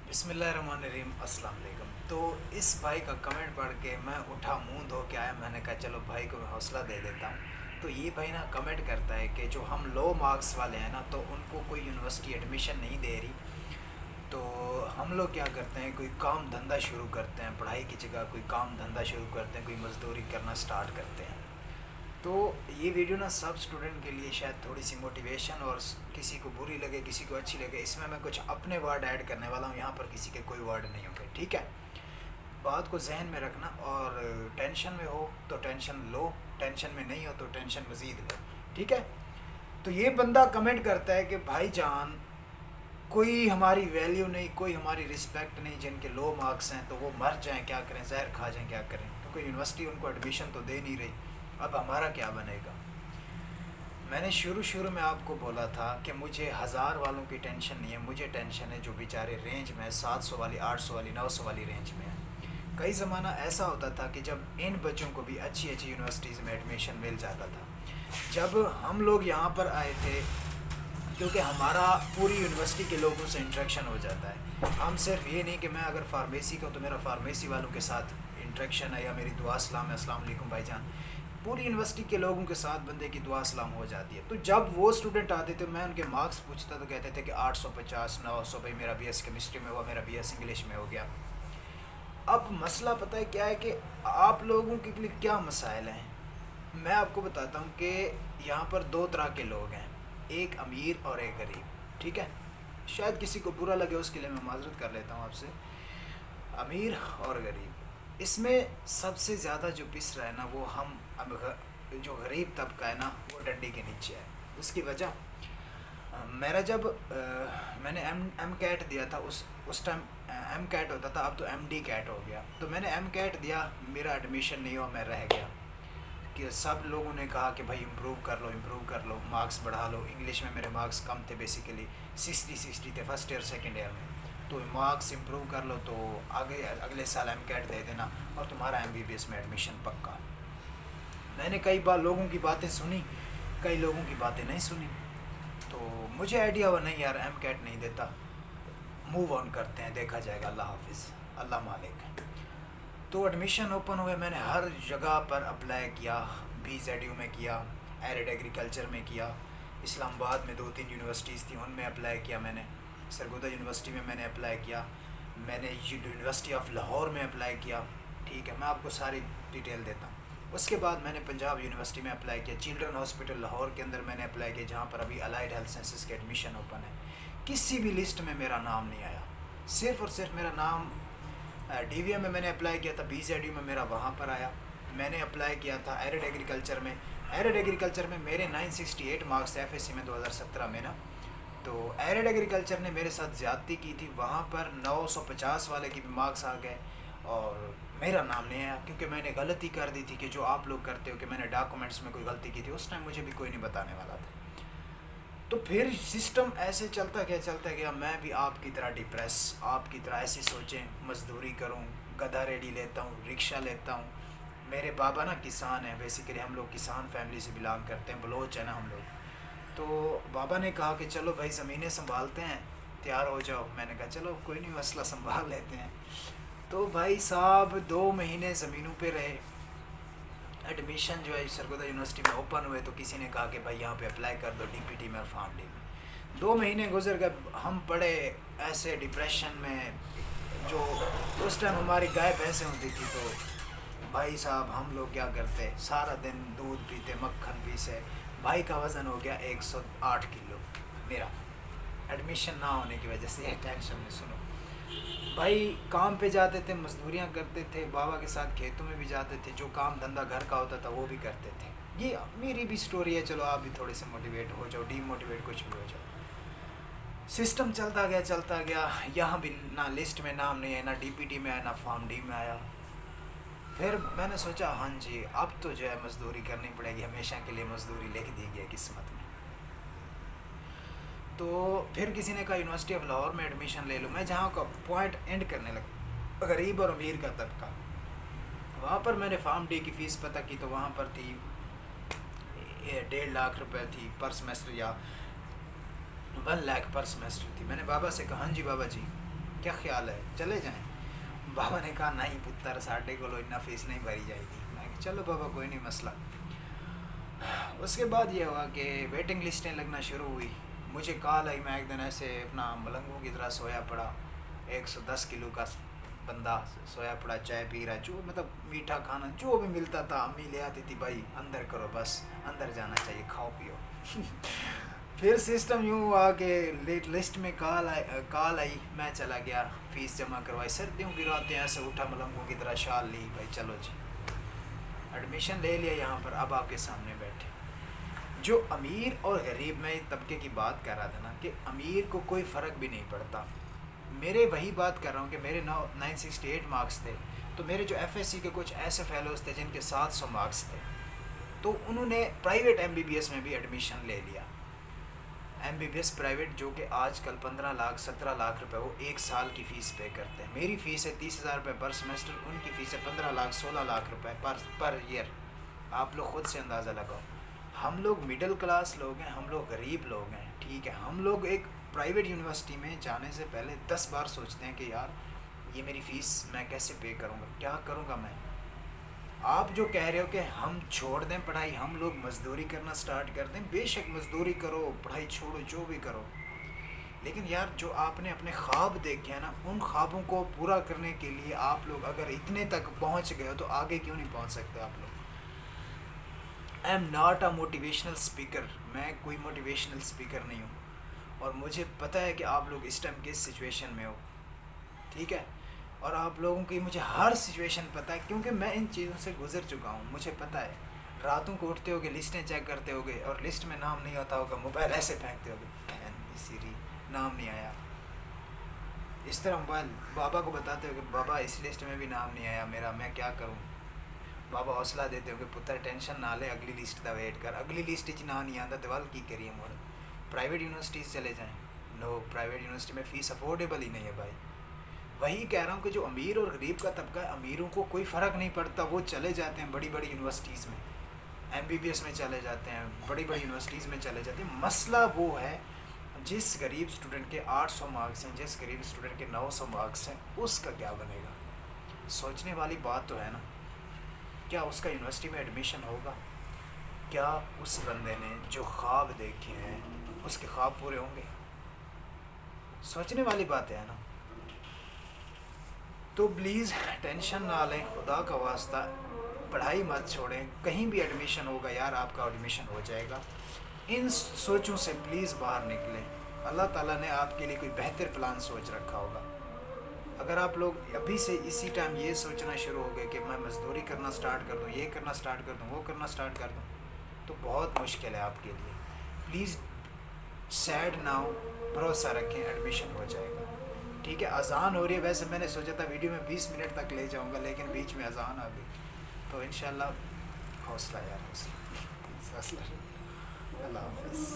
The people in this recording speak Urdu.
بسم اللہ الرحمن الرحیم، السلام علیکم۔ تو اس بھائی کا کمنٹ پڑھ کے میں اٹھا، منہ دھو کے آیا، میں نے کہا چلو بھائی کو میں حوصلہ دے دیتا ہوں۔ تو یہ بھائی نا کمنٹ کرتا ہے کہ جو ہم لو مارکس والے ہیں نا تو ان کو کوئی یونیورسٹی ایڈمیشن نہیں دے رہی، تو ہم لوگ کیا کرتے ہیں، کوئی کام دھندا شروع کرتے ہیں، پڑھائی کی جگہ کوئی کام دھندا شروع کرتے ہیں، کوئی مزدوری کرنا سٹارٹ کرتے ہیں۔ تو یہ ویڈیو نا سب اسٹوڈنٹ کے لیے شاید تھوڑی سی موٹیویشن، اور کسی کو بری لگے کسی کو اچھی لگے، اس میں کچھ اپنے ورڈ ایڈ کرنے والا ہوں، یہاں پر کسی کے کوئی ورڈ نہیں ہوں گے، ٹھیک ہے؟ بات کو ذہن میں رکھنا، اور ٹینشن میں ہو تو ٹینشن لو، ٹینشن میں نہیں ہو تو ٹینشن مزید لو، ٹھیک ہے؟ تو یہ بندہ کمنٹ کرتا ہے کہ بھائی جان کوئی ہماری ویلیو نہیں، کوئی ہماری رسپیکٹ نہیں، جن کے لو مارکس ہیں تو وہ مر جائیں کیا کریں، زہر کھا جائیں کیا کریں، کیونکہ یونیورسٹی ان کو ایڈمیشن تو دے نہیں رہی، اب ہمارا کیا بنے گا؟ میں نے شروع میں آپ کو بولا تھا کہ مجھے 1000 والوں کی ٹینشن نہیں ہے، مجھے ٹینشن ہے جو بیچارے رینج میں 700 والی، 800 والی، 900 والی رینج میں ہیں۔ کئی زمانہ ایسا ہوتا تھا کہ جب ان بچوں کو بھی اچھی اچھی یونیورسٹیز میں ایڈمیشن مل جاتا تھا۔ جب ہم لوگ یہاں پر آئے تھے، کیونکہ ہمارا پوری یونیورسٹی کے لوگوں سے انٹریکشن ہو جاتا ہے، ہم صرف یہ نہیں کہ میں اگر فارمیسی کا تو میرا فارمیسی والوں کے ساتھ انٹریکشن ہے، یا میری دعا سلام ہے، السلام علیکم بھائی جان، پوری یونیورسٹی کے لوگوں کے ساتھ بندے کی دعا سلام ہو جاتی ہے۔ تو جب وہ اسٹوڈنٹ آتے تھے، میں ان کے مارکس پوچھتا تو کہتے تھے کہ 850، 900، بھائی میرا بی ایس کیمسٹری میں ہوا، میرا بی ایس انگلش میں ہو گیا۔ اب مسئلہ پتہ ہے کیا ہے کہ آپ لوگوں کے لیے کیا مسائل ہیں، میں آپ کو بتاتا ہوں کہ یہاں پر دو طرح کے لوگ ہیں، ایک امیر اور ایک غریب، ٹھیک ہے؟ شاید کسی کو برا لگے، اس کے لیے میں معذرت کر لیتا ہوں آپ سے۔ امیر اور غریب، اس میں سب سے زیادہ جو پس رہا ہے نا وہ ہم جو غریب طبقہ ہے نا وہ ڈنڈی کے نیچے ہے۔ اس کی وجہ، میرا جب میں نے ایم کیٹ دیا تھا، اس ٹائم ایم کیٹ ہوتا تھا، اب تو ایم ڈی کیٹ ہو گیا، تو میں نے ایم کیٹ دیا، میرا ایڈمیشن نہیں ہوا، میں رہ گیا، کہ سب لوگوں نے کہا کہ بھائی امپروو کر لو، امپروو کر لو، مارکس بڑھا لو۔ انگلش میں میرے مارکس کم تھے، بیسیکلی 60 تھے فرسٹ ایئر سیکنڈ ایئر میں، تو مارکس امپروو کر لو تو آگے اگلے سال ایم کیٹ دے دینا اور تمہارا ایم بی بی ایس میں ایڈمیشن پکا۔ میں نے کئی بار لوگوں کی باتیں سنی، کئی لوگوں کی باتیں نہیں سنی، تو مجھے آئیڈیا ہوا نہیں یار ایم کیٹ نہیں دیتا، موو آن کرتے ہیں، دیکھا جائے گا، اللہ حافظ، اللہ مالک۔ تو ایڈمیشن اوپن ہوئے، میں نے ہر جگہ پر اپلائی کیا، بی زیڈ یو میں کیا، ایرڈ ایگریکلچر میں کیا، اسلام آباد میں 2-3 یونیورسٹیز تھیں ان میں اپلائی کیا، میں نے سرگودا یونیورسٹی میں نے اپلائی کیا، میں نے یونیورسٹی آف لاہور میں اپلائی کیا، ٹھیک ہے؟ میں آپ کو ساری ڈیٹیل دیتا ہوں۔ اس کے بعد میں نے پنجاب یونیورسٹی میں اپلائی کیا، چلڈرن ہاسپٹل لاہور کے اندر میں نے اپلائی کیا، جہاں پر ابھی الائڈ ہیلتھ سائنسز کے ایڈمیشن اوپن ہے۔ کسی بھی لسٹ میں میرا نام نہیں آیا، صرف اور صرف میرا نام ڈی وی ایم میں نے اپلائی کیا تھا، بی زیڈ یو میں میرا وہاں پر آیا۔ میں نے اپلائی کیا تھا ایرڈ ایگریکلچر میں، ایرڈ ایگریکلچر میں میرے 968 مارکس ایف ایس سی میں 2017 میں نا، تو ایرڈ ایگریکلچر نے میرے ساتھ زیادتی کی تھی، وہاں پر 950 والے کی بھی مارکس آ گئے اور میرا نام نہیں آیا، کیونکہ میں نے غلطی کر دی تھی کہ جو آپ لوگ کرتے ہو کہ میں نے ڈاکومنٹس میں کوئی غلطی کی تھی، اس ٹائم مجھے بھی کوئی نہیں بتانے والا تھا۔ تو پھر سسٹم ایسے چلتا گیا، میں بھی آپ کی طرح ڈپریس، آپ کی طرح ایسی سوچیں، مزدوری کروں، گدھا ریڈی لیتا ہوں، رکشہ لیتا ہوں۔ میرے بابا نا کسان ہیں، بیسیکلی ہم لوگ کسان فیملی سے بلانگ کرتے ہیں، بلوچ ہیں نا ہم لوگ۔ تو بابا نے کہا کہ چلو بھائی زمینیں سنبھالتے ہیں، تیار ہو جاؤ۔ میں نے کہا چلو کوئی نہیں، مسئلہ سنبھال لیتے ہیں۔ تو بھائی صاحب 2 مہینے زمینوں پہ رہے، ایڈمیشن جو ہے سرگودا یونیورسٹی میں اوپن ہوئے تو کسی نے کہا کہ بھائی یہاں پہ اپلائی کر دو، ڈی پی ٹی میں اور فارم ڈی میں۔ 2 مہینے گزر گئے، ہم پڑے ایسے ڈپریشن میں، جو اس ٹائم ہماری گائے بھینسیں ہوتی تھی، تو بھائی صاحب ہم لوگ کیا کرتے، سارا دن دودھ پیتے، مکھن پیسے۔ بھائی کا وزن ہو گیا 108 کلو میرا، ایڈمیشن نہ ہونے کی وجہ سے، یہ ٹینشن میں سنو۔ بھائی کام پہ جاتے تھے، مزدوریاں کرتے تھے، بابا کے ساتھ کھیتوں میں بھی جاتے تھے، جو کام دھندا گھر کا ہوتا تھا وہ بھی کرتے تھے۔ یہ میری بھی سٹوری ہے، چلو آپ بھی تھوڑے سے موٹیویٹ ہو جاؤ، ڈی موٹیویٹ کچھ بھی ہو جاؤ۔ سسٹم چلتا گیا، یہاں بھی نہ لسٹ میں نام نہیں آیا، نہ ڈی پی ٹی میں آیا، نہ فارم ڈی میں آیا۔ پھر میں نے سوچا ہاں جی اب تو جو ہے مزدوری کرنی پڑے گی، ہمیشہ کے لیے مزدوری لکھ دی گئی ہے قسمت میں۔ تو پھر کسی نے کہا یونیورسٹی آف لاہور میں ایڈمیشن لے لو۔ میں جہاں کا پوائنٹ اینڈ کرنے لگا، غریب اور امیر کا طبقہ، وہاں پر میں نے فارم ڈی کی فیس پتہ کی تو وہاں پر تھی 1.5 لاکھ روپے تھی پر سمیسٹر، یا 1 لاکھ پر سمیسٹر تھی۔ میں نے بابا سے کہا ہاں جی بابا جی کیا خیال ہے چلے جائیں؟ بابا نے کہا نہیں پتر ساڈے کو اتنا فیس نہیں بھری جائے گی. میں کہ چلو بابا کوئی نہیں مسئلہ. اس کے بعد یہ ہوا کہ ویٹنگ لسٹیں لگنا شروع ہوئی. مجھے کال آئی, میں ایک دن ایسے اپنا ملنگوں کی طرح سویا پڑا, 110 کلو کا بندہ سویا پڑا, چائے پی رہا, جو مطلب میٹھا کھانا جو بھی ملتا تھا امی لے آتی تھی, بھائی اندر کرو, بس اندر جانا چاہیے, کھاؤ پیو. پھر سسٹم یوں ہوا کہ لسٹ میں کال آئی, میں چلا گیا, فیس جمع کروائی, سردیوں کی راتیں ایسے اٹھا ملنگوں کی طرح, شال لی, بھائی چلو جی ایڈمیشن لے لیا یہاں پر. اب آپ کے سامنے بیٹھے جو امیر اور غریب, میں طبقے کی بات کر رہا تھا نا کہ امیر کو کوئی فرق بھی نہیں پڑتا. میرے وہی بات کر رہا ہوں کہ میرے 968 مارکس تھے, تو میرے جو ایف ایس سی کے کچھ ایسے فیلوز تھے جن کے 700 مارکس تھے, تو انہوں نے private M B B S میں بھی ایڈمیشن لے لیا. M B B S private جو کہ آج کل 15 لاکھ 17 لاکھ روپے وہ ایک سال کی فیس پے کرتے ہیں. میری فیس ہے 30,000 روپے پر سمیسٹر, ان کی فیس ہے 15 لاکھ 16 لاکھ روپے پر ایئر. آپ لوگ خود سے اندازہ لگاؤ. ہم لوگ مڈل کلاس لوگ ہیں, ہم لوگ غریب لوگ ہیں, ٹھیک ہے. ہم لوگ ایک پرائیویٹ یونیورسٹی میں جانے سے پہلے 10 بار سوچتے ہیں کہ یار یہ میری فیس میں کیسے پے کروں گا, کیا کروں گا میں. آپ جو کہہ رہے ہو کہ ہم چھوڑ دیں پڑھائی, ہم لوگ مزدوری کرنا سٹارٹ کر دیں, بے شک مزدوری کرو, پڑھائی چھوڑو, جو بھی کرو, لیکن یار جو آپ نے اپنے خواب دیکھے ہیں نا, ان خوابوں کو پورا کرنے کے لیے آپ لوگ اگر اتنے تک پہنچ گئے ہو تو آگے کیوں نہیں پہنچ سکتے آپ لوگ. I am not a motivational speaker, میں کوئی موٹیویشنل اسپیکر نہیں ہوں, اور مجھے پتہ ہے کہ آپ لوگ اس ٹائم کس سچویشن میں ہو, ٹھیک ہے. اور آپ لوگوں کی مجھے ہر سچویشن پتہ ہے, کیونکہ میں ان چیزوں سے گزر چکا ہوں. مجھے پتہ ہے راتوں کو اٹھتے ہوگے, لسٹیں چیک کرتے ہوگے, اور لسٹ میں نام نہیں ہوتا ہوگا, موبائل ایسے پھینکتے ہوگے, سیری نام نہیں آیا, اس طرح موبائل بابا کو بتاتے ہوگے, بابا اس لسٹ میں بھی نام نہیں آیا میرا, میں کیا کروں. بابا حوصلہ دیتے ہوگے, پتر ٹینشن نہ لے, اگلی لسٹ کا ویٹ کر, اگلی لسٹ نام نہیں آتا تو کی کریے مور. پرائیویٹ یونیورسٹیز چلے جائیں, نو, پرائیویٹ یونیورسٹی میں فیس افورڈیبل ہی نہیں ہے بھائی. وہی کہہ رہا ہوں کہ جو امیر اور غریب کا طبقہ ہے, امیروں کو کوئی فرق نہیں پڑتا, وہ چلے جاتے ہیں بڑی بڑی یونیورسٹیز میں, ایم بی بی ایس میں چلے جاتے ہیں, بڑی بڑی یونیورسٹیز میں چلے جاتے ہیں. مسئلہ وہ ہے جس غریب اسٹوڈنٹ کے 800 مارکس ہیں, جس غریب اسٹوڈنٹ کے 900 مارکس ہیں, اس کا کیا بنے گا. سوچنے والی بات تو ہے نا. کیا اس کا یونیورسٹی میں ایڈمیشن ہوگا؟ کیا اس بندے نے جو خواب دیکھے ہیں اس کے خواب پورے ہوں گے؟ سوچنے والی بات ہے نا. تو پلیز ٹینشن نہ لیں, خدا کا واسطہ پڑھائی مت چھوڑیں, کہیں بھی ایڈمیشن ہوگا یار, آپ کا ایڈمیشن ہو جائے گا. ان سوچوں سے پلیز باہر نکلیں. اللہ تعالیٰ نے آپ کے لیے کوئی بہتر پلان سوچ رکھا ہوگا. اگر آپ لوگ ابھی سے اسی ٹائم یہ سوچنا شروع ہو گئے کہ میں مزدوری کرنا سٹارٹ کر دوں, یہ کرنا سٹارٹ کر دوں, وہ کرنا سٹارٹ کر دوں, تو بہت مشکل ہے آپ کے لیے. پلیز سیڈ نہ ہو, بھروسہ رکھیں, ایڈمیشن ہو جائے گا, ٹھیک ہے. اذان ہو رہی ہے, ویسے میں نے سوچا تھا ویڈیو میں 20 منٹ تک لے جاؤں گا, لیکن بیچ میں اذان آ گئی, تو انشاءاللہ حوصلہ یار, حوصلہ. اللہ حافظ.